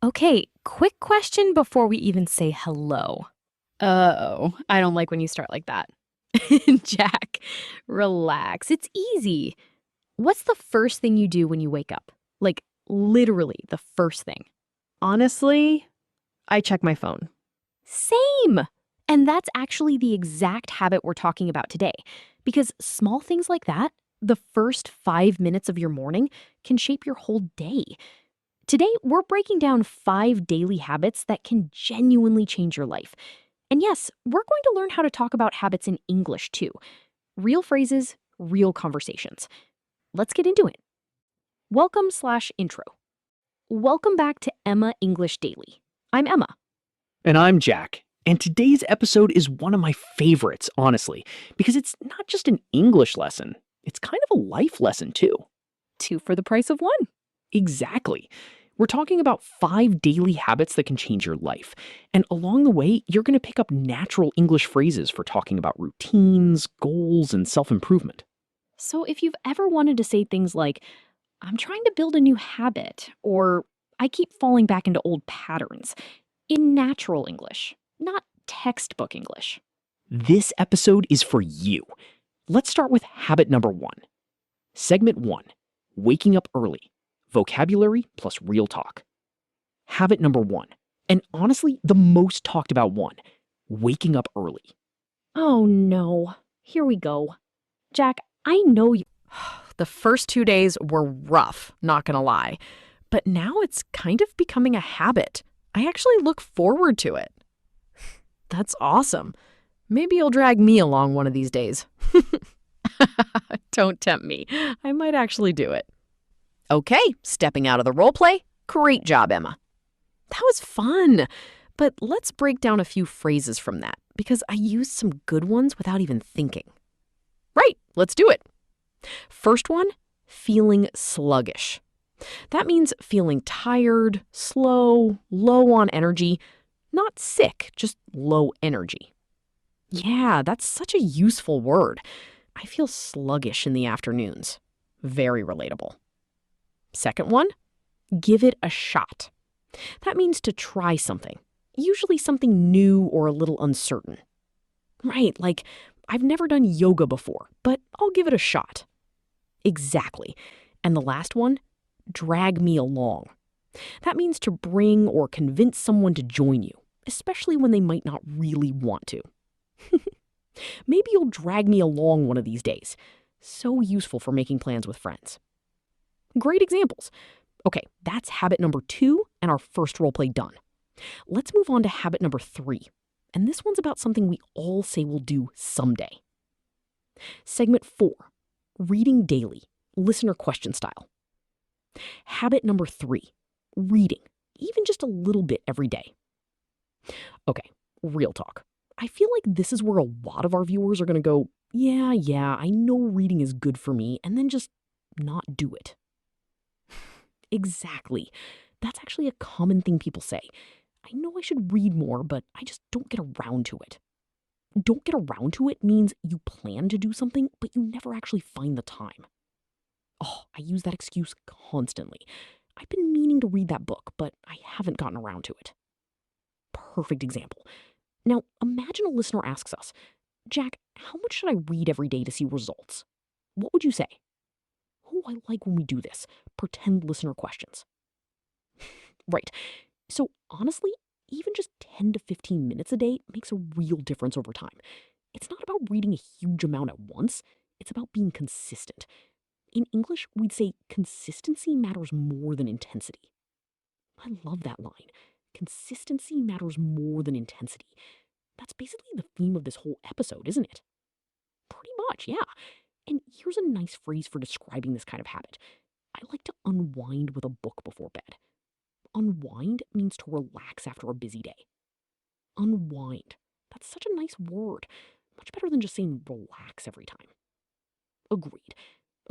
Okay, quick question before we even say hello. Uh-oh, I don't like when you start like that. Jack, relax. It's easy. What's the first thing you do when you wake up? Like, literally the first thing. Honestly, I check my phone. Same! And that's actually the exact habit we're talking about today. Because small things like that, the first 5 minutes of your morning, can shape your whole day. Today, we're breaking down 5 daily habits that can genuinely change your life. And yes, we're going to learn how to talk about habits in English too. Real phrases, real conversations. Let's get into it. Welcome/intro. Welcome back to Ema English Daily. I'm Emma. And I'm Jack. And today's episode is one of my favorites, honestly, because it's not just an English lesson, it's kind of a life lesson too. 2 for the price of 1. Exactly. We're talking about 5 daily habits that can change your life. And along the way, you're going to pick up natural English phrases for talking about routines, goals, and self improvement. So if you've ever wanted to say things like, I'm trying to build a new habit, or I keep falling back into old patterns, in natural English, not textbook English. This episode is for you. Let's start with habit number 1. Segment 1, waking up early. Vocabulary plus real talk. Habit number 1, and honestly, the most talked about one, waking up early. Oh no, here we go. Jack, I know you. The first 2 days were rough, not gonna lie. But now it's kind of becoming a habit. I actually look forward to it. That's awesome. Maybe you'll drag me along one of these days. Don't tempt me. I might actually do it. Okay, stepping out of the role play. Great job, Emma. That was fun. But let's break down a few phrases from that because I used some good ones without even thinking. Right, let's do it. First one, feeling sluggish. That means feeling tired, slow, low on energy, not sick, just low energy. Yeah, that's such a useful word. I feel sluggish in the afternoons. Very relatable. Second one, give it a shot. That means to try something, usually something new or a little uncertain. Right, like I've never done yoga before, but I'll give it a shot. Exactly. And the last one, drag me along. That means to bring or convince someone to join you, especially when they might not really want to. Maybe you'll drag me along one of these days. So useful for making plans with friends. Great examples. Okay, that's habit number 2 and our first role play done. Let's move on to habit number 3. And this one's about something we all say we'll do someday. Segment 4, reading daily, listener question style. Habit number 3, reading, even just a little bit every day. Okay, real talk. I feel like this is where a lot of our viewers are going to go, yeah, I know reading is good for me, and then just not do it. Exactly. That's actually a common thing people say. I know I should read more, but I just don't get around to it. Don't get around to it means you plan to do something, but you never actually find the time. Oh, I use that excuse constantly. I've been meaning to read that book, but I haven't gotten around to it. Perfect example. Now, imagine a listener asks us, Jack, how much should I read every day to see results? What would you say? Oh, I like when we do this. Pretend listener questions. Right. So honestly, even just 10 to 15 minutes a day makes a real difference over time. It's not about reading a huge amount at once. It's about being consistent. In English, we'd say consistency matters more than intensity. I love that line. Consistency matters more than intensity. That's basically the theme of this whole episode, isn't it? Pretty much, yeah. And here's a nice phrase for describing this kind of habit. I like to unwind with a book before bed. Unwind means to relax after a busy day. Unwind. That's such a nice word. Much better than just saying relax every time. Agreed.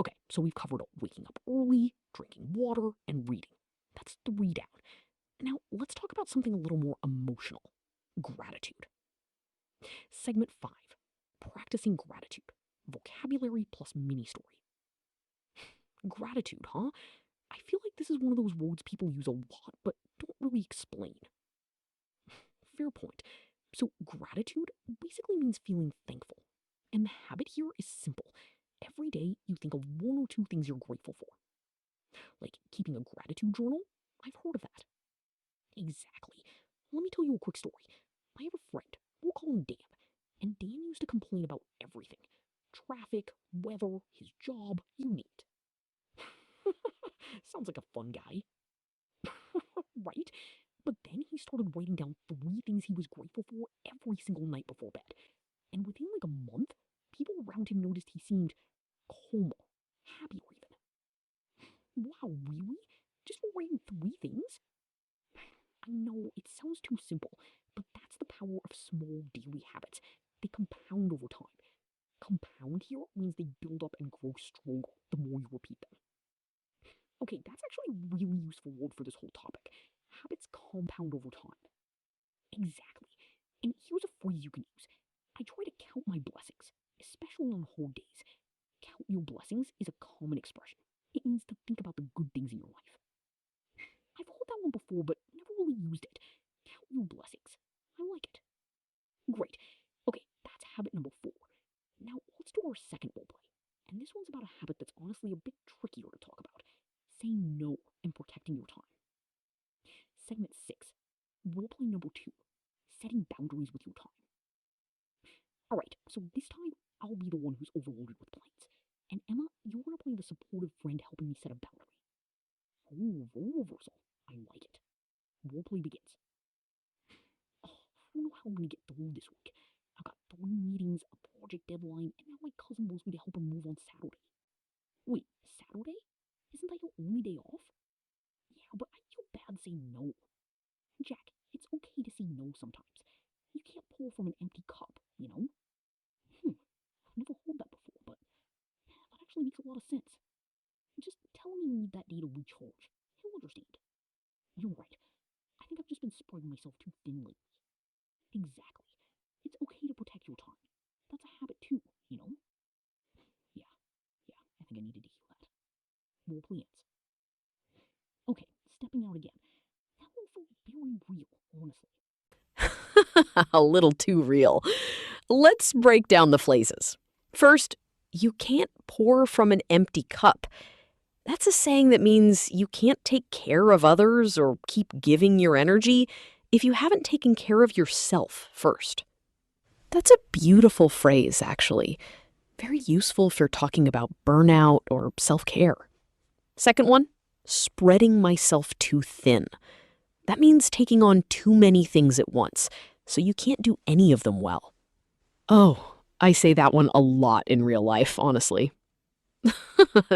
Okay, so we've covered waking up early, drinking water, and reading. That's 3 down. Now, let's talk about something a little more emotional. Gratitude. Segment 5. Practicing gratitude. Vocabulary plus mini story. Gratitude, huh? I feel like this is one of those words people use a lot, but don't really explain. Fair point. So, gratitude basically means feeling thankful. And the habit here is simple. Every day, you think of one or two things you're grateful for. Like keeping a gratitude journal? I've heard of that. Exactly. Let me tell you a quick story. I have a friend. We'll call him Dan. And Dan used to complain about everything. Traffic, weather, his job, you name it. Sounds like a fun guy. Right? But then he started writing down 3 things he was grateful for every single night before bed. And within like a month, people around him noticed he seemed calmer, happier even. Wow, really? Just for writing 3 things? I know it sounds too simple, but that's the power of small daily habits. They compound over time. Compound here means they build up and grow stronger the more you repeat them. Okay, that's actually a really useful word for this whole topic. Habits compound over time. Exactly. And here's a phrase you can use. I try to count my blessings, especially on hard days. Count your blessings is a common expression. It means to think about the good things in your life. I've heard that one before, but never really used it. Count your blessings. I like it. Great. Okay, that's habit number 4. Now let's do our second roleplay. And this one's about a habit that's honestly a bit trickier to talk about. Saying no and protecting your time. Segment 6. Roleplay number 2. Setting boundaries with your time. Alright, so this time I'll be the one who's overloaded with plans. And Emma, you're gonna play the supportive friend helping me set a boundary. Ooh, role reversal. I like it. Roleplay begins. Oh, I don't know how I'm gonna get through this week. I've got 3 meetings, a project deadline, and now my cousin wants me to help him move on Saturday. Wait, Saturday? Isn't that your only day off? Yeah, but I feel bad saying no. Jack, it's okay to say no sometimes. You can't pour from an empty cup, you know? I've never heard that before, but that actually makes a lot of sense. Just tell him you need that day to recharge. He'll understand. You're right. I think I've just been spreading myself too thin lately. Exactly. It's okay to protect your time. That's a habit too, you know? Yeah, I think I needed to hear that. Roleplay ends. Okay, stepping out again. That one felt very real, honestly. A little too real. Let's break down the phrases. First, you can't pour from an empty cup. That's a saying that means you can't take care of others or keep giving your energy if you haven't taken care of yourself first. That's a beautiful phrase, actually. Very useful if you're talking about burnout or self-care. Second one, spreading myself too thin. That means taking on too many things at once, so you can't do any of them well. Oh, I say that one a lot in real life, honestly.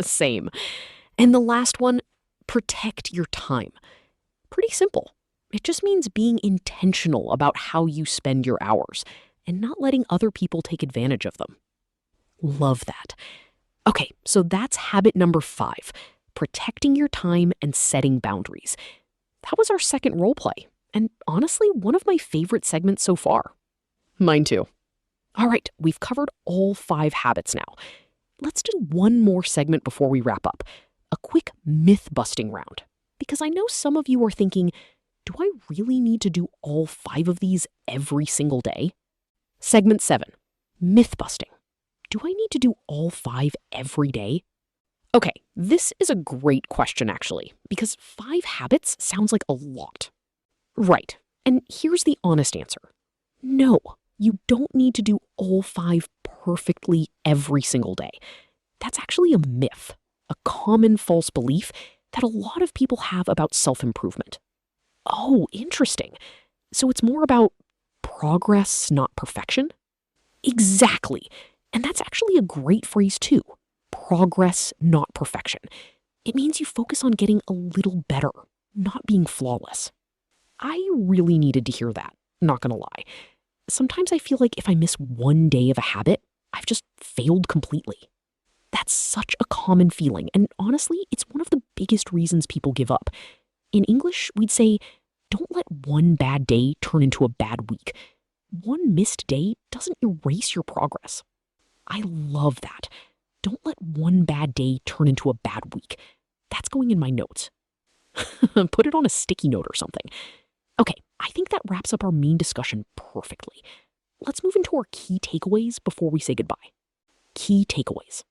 Same. And the last one, protect your time. Pretty simple. It just means being intentional about how you spend your hours and not letting other people take advantage of them. Love that. Okay, so that's habit number 5, protecting your time and setting boundaries. That was our second role play, and honestly, one of my favorite segments so far. Mine too. All right, we've covered all 5 habits now. Let's do one more segment before we wrap up. A quick myth-busting round. Because I know some of you are thinking, do I really need to do all 5 of these every single day? Segment 7. Myth-busting. Do I need to do all 5 every day? Okay, this is a great question actually, because 5 habits sounds like a lot. Right, and here's the honest answer. No, you don't need to do all 5 perfectly every single day. That's actually a myth, a common false belief that a lot of people have about self-improvement. Oh, interesting. So it's more about progress, not perfection? Exactly. And that's actually a great phrase too. Progress, not perfection. It means you focus on getting a little better, not being flawless. I really needed to hear that, not gonna lie. Sometimes I feel like if I miss one day of a habit, I've just failed completely. That's such a common feeling, and honestly, it's one of the biggest reasons people give up. In English, we'd say, don't let one bad day turn into a bad week. One missed day doesn't erase your progress. I love that. Don't let one bad day turn into a bad week. That's going in my notes. Put it on a sticky note or something. Okay, I think that wraps up our main discussion perfectly. Let's move into our key takeaways before we say goodbye. Key takeaways.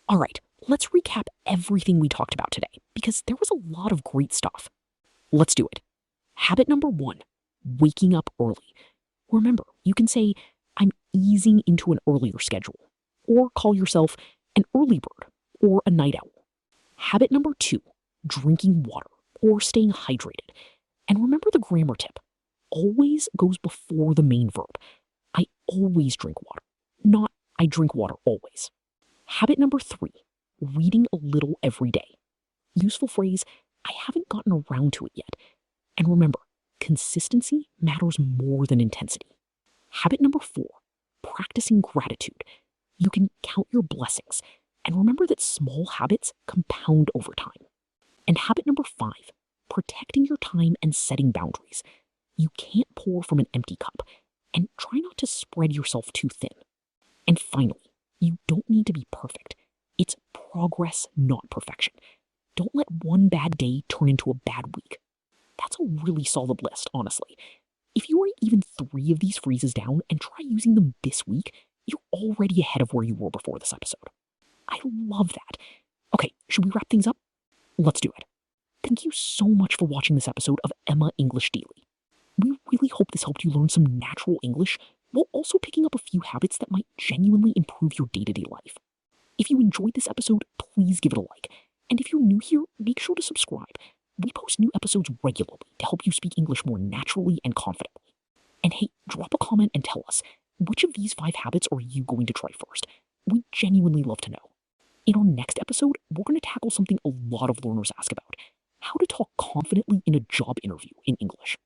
All right, let's recap everything we talked about today because there was a lot of great stuff. Let's do it. Habit number 1, waking up early. Remember, you can say, I'm easing into an earlier schedule, or call yourself an early bird or a night owl. Habit number 2, drinking water or staying hydrated. And remember the grammar tip, always goes before the main verb. I always drink water, not I drink water always. Habit number 3, reading a little every day. Useful phrase, I haven't gotten around to it yet. And remember, consistency matters more than intensity. Habit number 4, practicing gratitude. You can count your blessings and remember that small habits compound over time. And habit number 5, protecting your time and setting boundaries. You can't pour from an empty cup, and try not to spread yourself too thin. And finally, you don't need to be perfect. It's progress, not perfection. Don't let one bad day turn into a bad week. That's a really solid list, honestly. If you write even 3 of these phrases down and try using them this week, you're already ahead of where you were before this episode. I love that. Okay, should we wrap things up? Let's do it. Thank you so much for watching this episode of Ema English Daily. We really hope this helped you learn some natural English while also picking up a few habits that might genuinely improve your day-to-day life. If you enjoyed this episode, please give it a like. And if you're new here, make sure to subscribe. We post new episodes regularly to help you speak English more naturally and confidently. And hey, drop a comment and tell us, which of these 5 habits are you going to try first? We'd genuinely love to know. In our next episode, we're going to tackle something a lot of learners ask about: how to talk confidently in a job interview in English.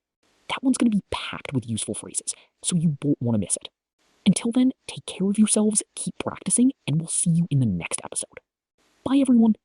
That one's going to be packed with useful phrases, so you won't want to miss it. Until then, take care of yourselves, keep practicing, and we'll see you in the next episode. Bye, everyone.